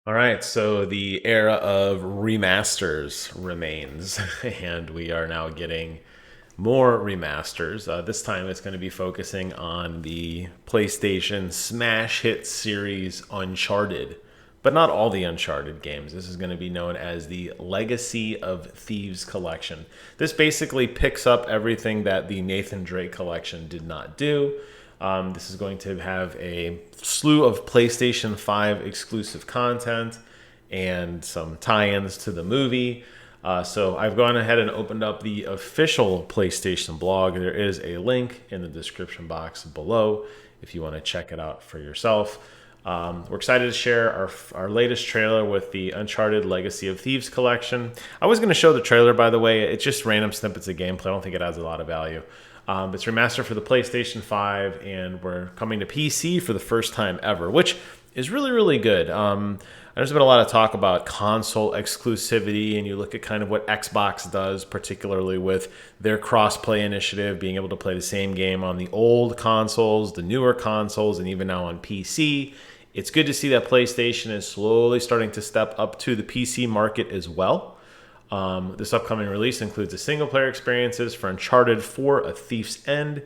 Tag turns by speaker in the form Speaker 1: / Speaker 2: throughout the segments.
Speaker 1: All right, so the era of remasters remains, and we are now getting more remasters. This time it's going to be focusing on the PlayStation smash hit series Uncharted, but not all the Uncharted games. This is going to be known as the Legacy of Thieves Collection. This basically picks up everything that the Nathan Drake collection did not do. This is going to have a slew of PlayStation 5 exclusive content and some tie-ins to the movie. So I've gone ahead and opened up the official PlayStation blog. There is a link in the description box below if you want to check it out for yourself. We're excited to share our latest trailer with the Uncharted Legacy of Thieves collection. I was going to show the trailer, by the way. It's just random snippets of gameplay. I don't think it adds a lot of value. It's remastered for the PlayStation 5, and we're coming to PC for the first time ever, which is really, really good. There's been a lot of talk about console exclusivity, and you look at kind of what Xbox does, particularly with their cross-play initiative, being able to play the same game on the old consoles, the newer consoles, and even now on PC. It's good to see that PlayStation is slowly starting to step up to the PC market as well. This upcoming release includes the single-player experiences for Uncharted 4: A Thief's End,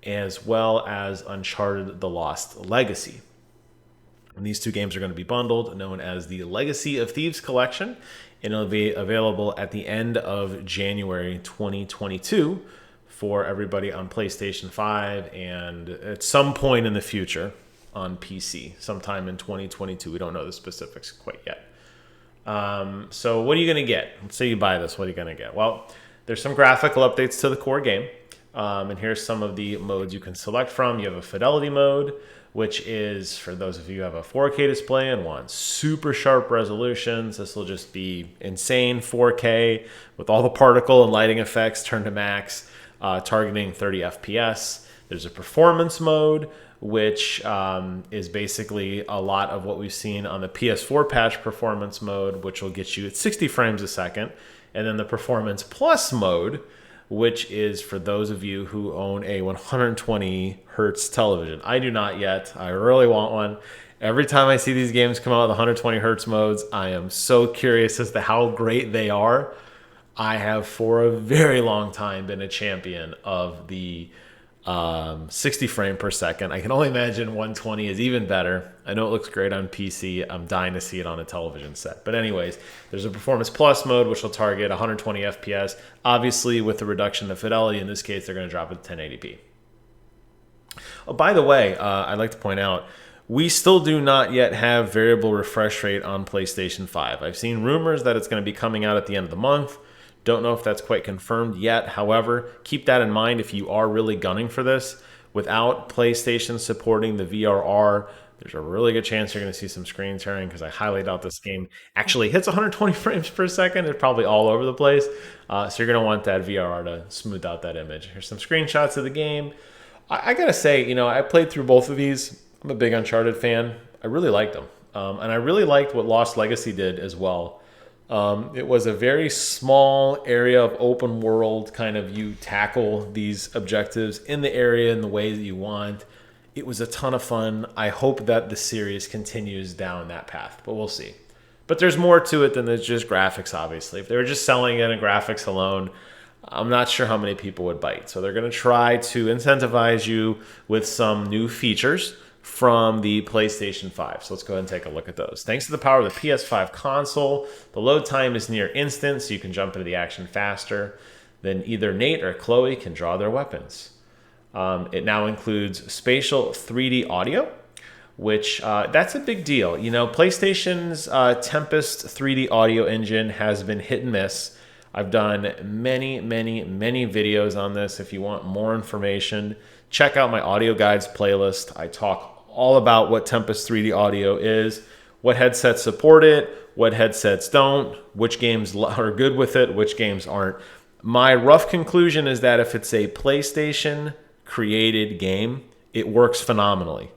Speaker 1: as well as Uncharted: The Lost Legacy. And these two games are going to be bundled, known as the Legacy of Thieves Collection, and it'll be available at the end of January 2022 for everybody on PlayStation 5 and at some point in the future on PC, sometime in 2022. We don't know the specifics quite yet. So what are you going to get? Let's say you buy this. What are you going to get? Well, there's some graphical updates to the core game. And here's some of the modes you can select from. You have a fidelity mode, which is for those of you who have a 4K display and want super sharp resolutions. This will just be insane 4K with all the particle and lighting effects turned to max, targeting 30 FPS. There's a performance mode, which is basically a lot of what we've seen on the PS4 patch performance mode, which will get you at 60 frames a second. And then the Performance Plus mode, which is for those of you who own a 120 hertz television. I do not yet. I really want one. Every time I see these games come out with 120 hertz modes, I am so curious as to how great they are. I have for a very long time been a champion of the 60 frame per second. I can only imagine 120 is even better. I know it looks great on PC. I'm dying to see it on a television set. But anyways, there's a Performance Plus mode, which will target 120 FPS. Obviously, with the reduction of fidelity, in this case, they're going to drop it to 1080p. Oh, by the way, I'd like to point out, we still do not yet have variable refresh rate on PlayStation 5. I've seen rumors that it's going to be coming out at the end of the month. Don't know if that's quite confirmed yet. However, keep that in mind if you are really gunning for this. Without PlayStation supporting the VRR, there's a really good chance you're going to see some screen tearing because I highly doubt this game actually hits 120 frames per second. It's probably all over the place. So you're going to want that VRR to smooth out that image. Here's some screenshots of the game. I got to say, I played through both of these. I'm a big Uncharted fan. I really liked them. And I really liked what Lost Legacy did as well. It was a very small area of open world, kind of you tackle these objectives in the area in the way that you want. It was a ton of fun. I hope that the series continues down that path, but we'll see. But there's more to it than just graphics, obviously. If they were just selling it in graphics alone, I'm not sure how many people would bite. So they're going to try to incentivize you with some new features from the PlayStation 5. So let's go ahead and take a look at those. Thanks to the power of the PS5 console, the load time is near instant, so you can jump into the action faster than either Nate or Chloe can draw their weapons. It now includes spatial 3D audio, which that's a big deal. PlayStation's Tempest 3D audio engine has been hit and miss. I've done many videos on this. If you want more information, check out my audio guides playlist. I talk all about what Tempest 3D audio is, what headsets support it, what headsets don't, which games are good with it, which games aren't. My rough conclusion is that if it's a PlayStation created game, it works phenomenally.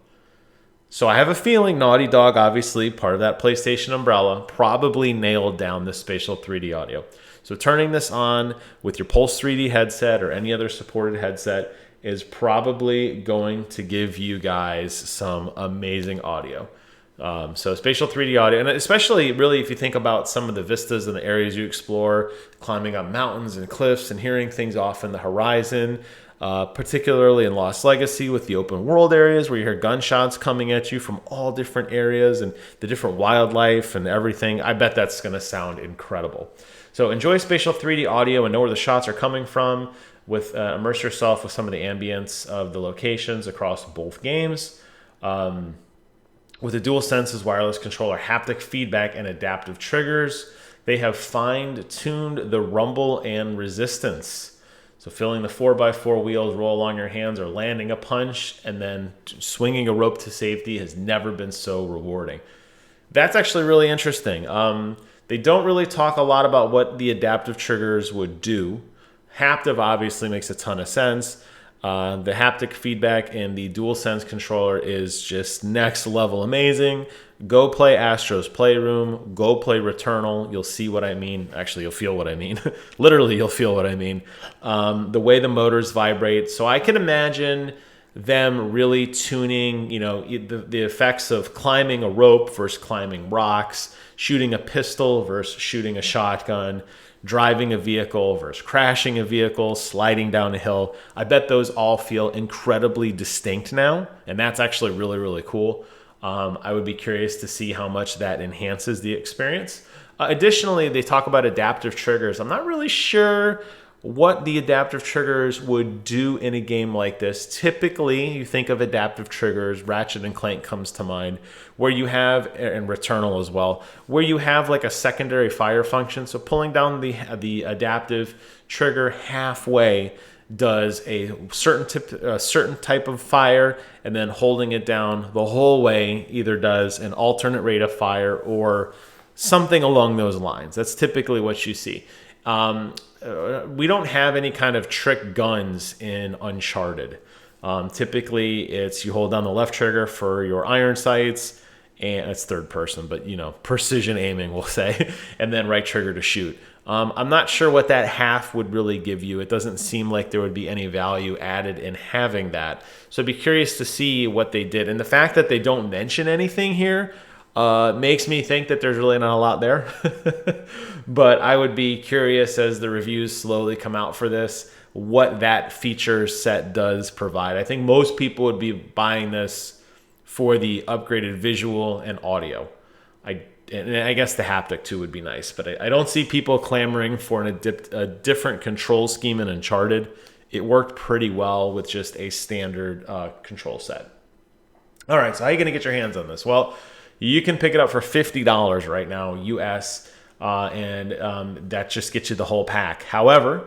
Speaker 1: So I have a feeling Naughty Dog, obviously part of that PlayStation umbrella, probably nailed down this spatial 3D audio. So turning this on with your Pulse 3D headset or any other supported headset is probably going to give you guys some amazing audio. So spatial 3D audio, and especially really if you think about some of the vistas and the areas you explore, climbing up mountains and cliffs and hearing things off in the horizon, particularly in Lost Legacy with the open world areas where you hear gunshots coming at you from all different areas and the different wildlife and everything. I bet that's going to sound incredible. So enjoy spatial 3D audio and know where the shots are coming from. Immerse yourself with some of the ambience of the locations across both games. With the DualSense's wireless controller, haptic feedback, and adaptive triggers, they have fine-tuned the rumble and resistance. So feeling the 4x4 wheels roll along your hands or landing a punch and then swinging a rope to safety has never been so rewarding. That's actually really interesting. They don't really talk a lot about what the adaptive triggers would do. Haptic obviously makes a ton of sense. The haptic feedback in the DualSense controller is just next level amazing. Go play Astro's Playroom. Go play Returnal. You'll see what I mean. Actually, you'll feel what I mean. Literally, you'll feel what I mean. The way the motors vibrate. So I can imagine them really tuning, the effects of climbing a rope versus climbing rocks, shooting a pistol versus shooting a shotgun, driving a vehicle versus crashing a vehicle, sliding down a hill. I bet those all feel incredibly distinct now, and that's actually really, really cool. I would be curious to see how much that enhances the experience. Additionally, they talk about adaptive triggers. I'm not really sure what the adaptive triggers would do in a game like this. Typically, you think of adaptive triggers, Ratchet and Clank comes to mind, where you have, and Returnal as well, where you have like a secondary fire function. So pulling down the adaptive trigger halfway does a certain type of fire, and then holding it down the whole way either does an alternate rate of fire or something along those lines. That's typically what you see. We don't have any kind of trick guns in Uncharted. Typically, it's you hold down the left trigger for your iron sights, and it's third person, but precision aiming, we'll say, and then right trigger to shoot. I'm not sure what that half would really give you. It doesn't seem like there would be any value added in having that. So I'd be curious to see what they did. And the fact that they don't mention anything here makes me think that there's really not a lot there. But I would be curious as the reviews slowly come out for this, what that feature set does provide. I think most people would be buying this for the upgraded visual and audio. And I guess the haptic too would be nice, but I don't see people clamoring for a different control scheme in Uncharted. It worked pretty well with just a standard control set. All right, so how are you going to get your hands on this? Well, you can pick it up for $50 right now, US, and that just gets you the whole pack. However,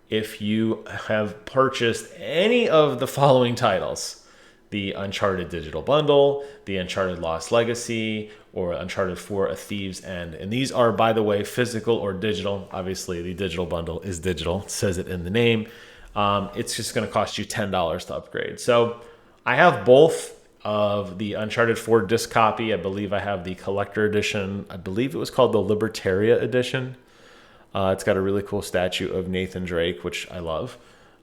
Speaker 1: if you have purchased any of the following titles, the Uncharted Digital Bundle, the Uncharted Lost Legacy, or Uncharted 4 A Thieves End, and these are, by the way, physical or digital. Obviously, the digital bundle is digital. It says it in the name. It's just going to cost you $10 to upgrade. So I have both of the Uncharted 4 disc copy. I believe I have the collector edition. I believe it was called the Libertaria edition. It's got a really cool statue of Nathan Drake, which I love.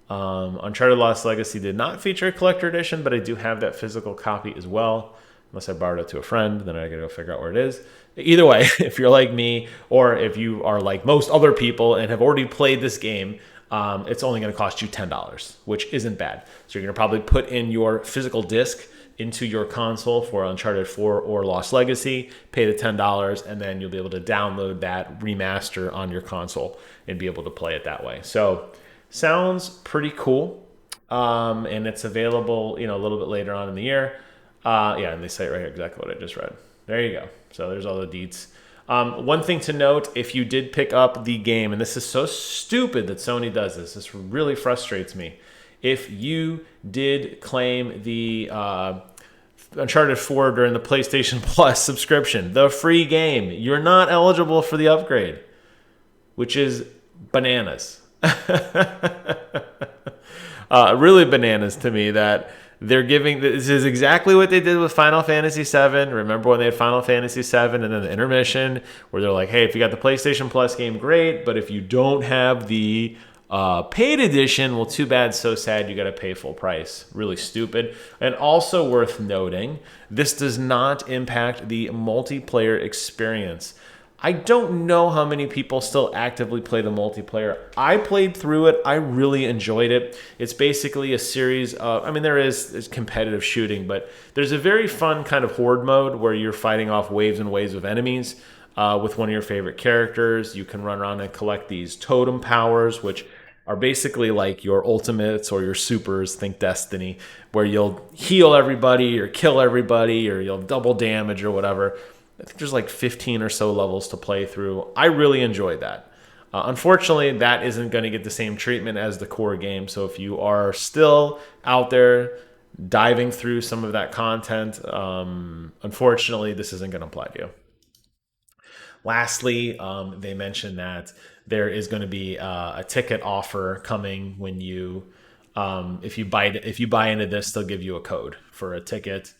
Speaker 1: Uncharted Lost Legacy did not feature a collector edition, but I do have that physical copy as well. Unless I borrowed it to a friend, then I gotta go figure out where it is. Either way, if you're like me, or if you are like most other people and have already played this game, it's only gonna cost you $10, which isn't bad. So you're gonna probably put in your physical disc into your console for Uncharted 4 or Lost Legacy, pay the $10, and then you'll be able to download that remaster on your console and be able to play it that way. So sounds pretty cool. And it's available, a little bit later on in the year. Yeah, and they say it right here, exactly what I just read. There you go. So there's all the deets. One thing to note, if you did pick up the game, and this is so stupid that Sony does this really frustrates me. If you did claim the Uncharted 4 during the PlayStation Plus subscription, the free game, you're not eligible for the upgrade, which is bananas. Really bananas to me that they're giving. This is exactly what they did with Final Fantasy VII. Remember when they had Final Fantasy VII and then the intermission where they're like, hey, if you got the PlayStation Plus game, great, but if you don't have the Paid edition, well, too bad, so sad, you got to pay full price. Really stupid. And also worth noting, this does not impact the multiplayer experience. I don't know how many people still actively play the multiplayer. I played through it. I really enjoyed it. It's basically a series of, I mean, there's competitive shooting, but there's a very fun kind of horde mode where you're fighting off waves and waves of enemies with one of your favorite characters. You can run around and collect these totem powers, which are basically like your ultimates or your supers, think Destiny, where you'll heal everybody or kill everybody or you'll double damage or whatever. I think there's like 15 or so levels to play through. I really enjoyed that. Unfortunately, that isn't going to get the same treatment as the core game. So if you are still out there diving through some of that content, unfortunately, this isn't going to apply to you. Lastly, they mentioned that there is going to be a ticket offer coming when you, if you buy into this, they'll give you a code for a ticket.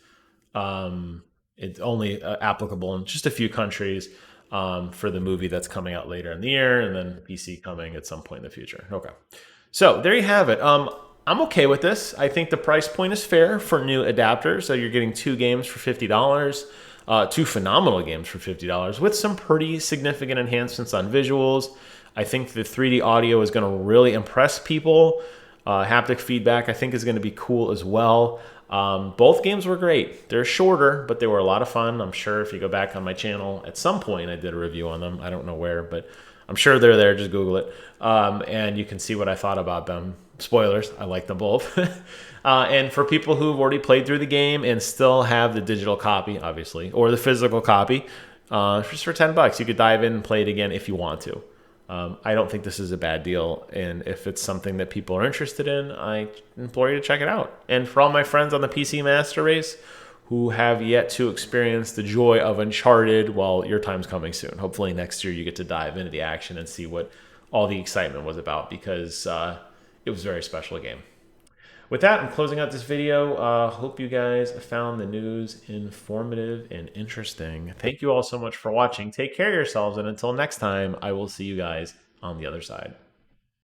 Speaker 1: It's only applicable in just a few countries for the movie that's coming out later in the year, and then PC coming at some point in the future. Okay, so there you have it. I'm okay with this. I think the price point is fair for new adapters. So you're getting 2 games for $50. 2 phenomenal games for $50 with some pretty significant enhancements on visuals. I think the 3D audio is going to really impress people. Haptic feedback, I think, is going to be cool as well. Both games were great. They're shorter, but they were a lot of fun. I'm sure if you go back on my channel at some point, I did a review on them. I don't know where, but I'm sure they're there. Just Google it. And you can see what I thought about them. Spoilers, I like them both. And for people who've already played through the game and still have the digital copy, obviously, or the physical copy, just for $10, you could dive in and play it again if you want to. I don't think this is a bad deal, and if it's something that people are interested in, I implore you to check it out. And for all my friends on the PC Master Race who have yet to experience the joy of Uncharted, well, your time's coming soon. Hopefully next year you get to dive into the action and see what all the excitement was about, because it was a very special game. With that, I'm closing out this video. Hope you guys found the news informative and interesting. Thank you all so much for watching. Take care of yourselves, and until next time, I will see you guys on the other side.